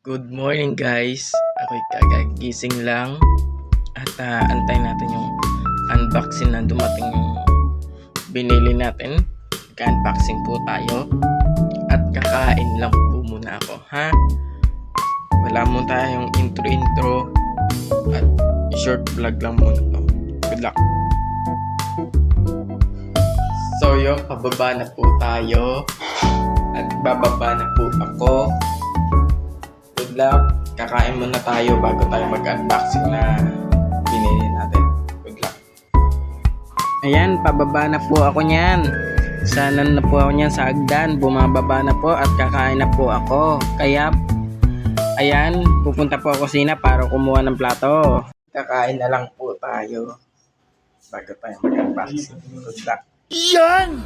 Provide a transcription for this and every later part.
Good morning guys. Ako'y kagagising lang at antayin natin yung unboxing na dumating yung binili natin. Ka-unboxing po tayo at kakain lang po muna ako, ha? Wala muna tayong intro at short vlog lang muna to. Good luck. So yung pababa na po tayo at bababa na po ako. Good luck. Kakain muna tayo bago tayo mag-unboxing na binili natin. Good luck. Ayan, pababa na po ako niyan. Sana na po ako niyan sa hagdan. Bumababa na po at kakain na po ako. Kaya, ayan, pupunta po ako kusina para kumuha ng plato. Kakain na lang po tayo bago tayo mag-unboxing. Good luck. Yan!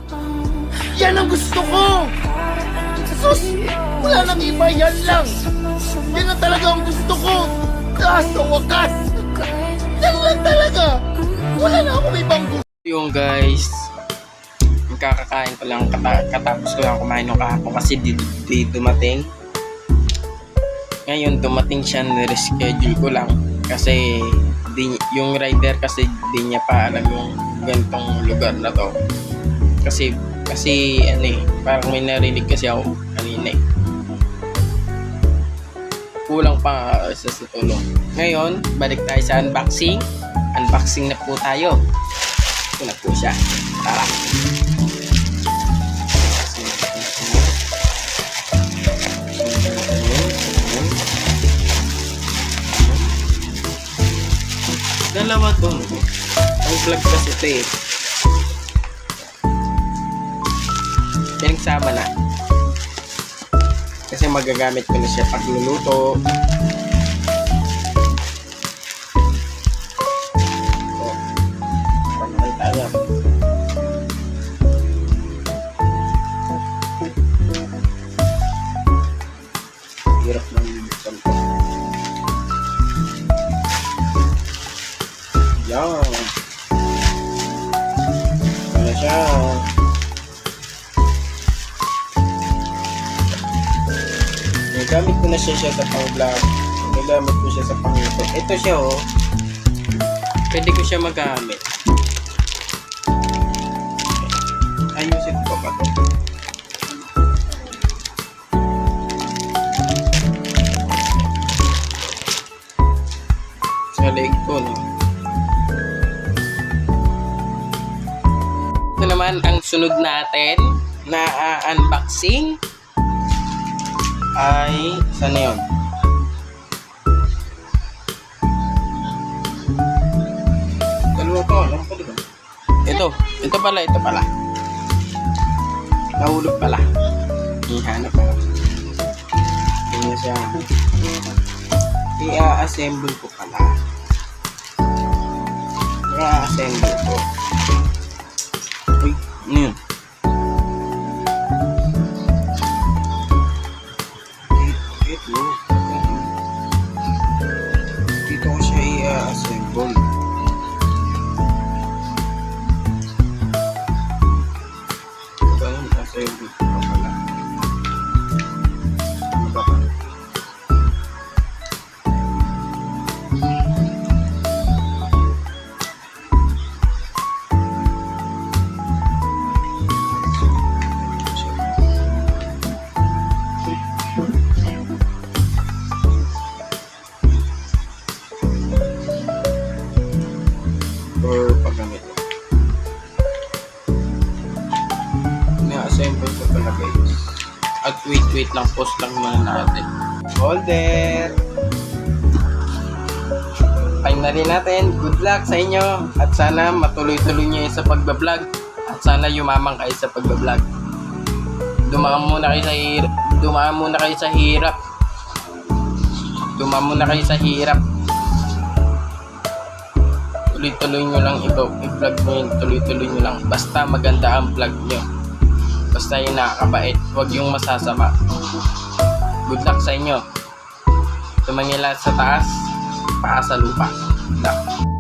Yan ang gusto ko! Sus! Wala nang iba, yan lang! Yan ang talaga ang gusto ko! Sa wakas! Yan lang talaga! Wala na akong ibang gusto! Yung guys, kakakain ko lang, katapos ko lang kumain ng kahapon kasi di dumating. Ngayon dumating siya, nireschedule ko lang kasi yung rider kasi di niya pa alam yung ganitong lugar na to. Kasi ano parang may narinig kasi ako kanina kulang pa sa tulong. Ngayon balik tayo sa unboxing na po tayo. Ito na po siya, tara. Dalawa to, ang vlog kasi ito pinagsama na kasi magagamit ko na siya pagluluto. So, panay tayo. Hirap ng buksan ko. Yan. Ano siya? Gamit ko na siya sa pang-vlog. Nagamit ko siya sa pang-YouTube. Ito siya pwede ko siya magamit. Ayusin ko ba ito? Sa leg ko, no? Ito naman ang sunod natin na unboxing ay sana yun. Dalawa to, alam ko diba? Ito pala. Nahulog pala. Ihanap pala. Tingnan siya. I-assemble ko pala. I-assemble ko. Uy, ano yun? Dito ko siya i-assemble. Ganun, assemble ko pala. Ano ba? Or paggamit. Na-assemble ko pala guys. At wait lang, post lang muna natin. Holder! Pain na rin natin. Good luck sa inyo. At sana matuloy-tuloy nyo sa pagbablog. At sana yumamang kayo sa pagbablog. Dumaan muna kayo sa hirap. Tuloy-tuloy nyo lang ito. I-vlog nyo yun. Tuloy-tuloy nyo lang. Basta maganda ang vlog nyo. Basta yung nakakabait. Huwag yung masasama. Good luck sa inyo. Tumangin lahat sa taas. Paa sa lupa. Good luck.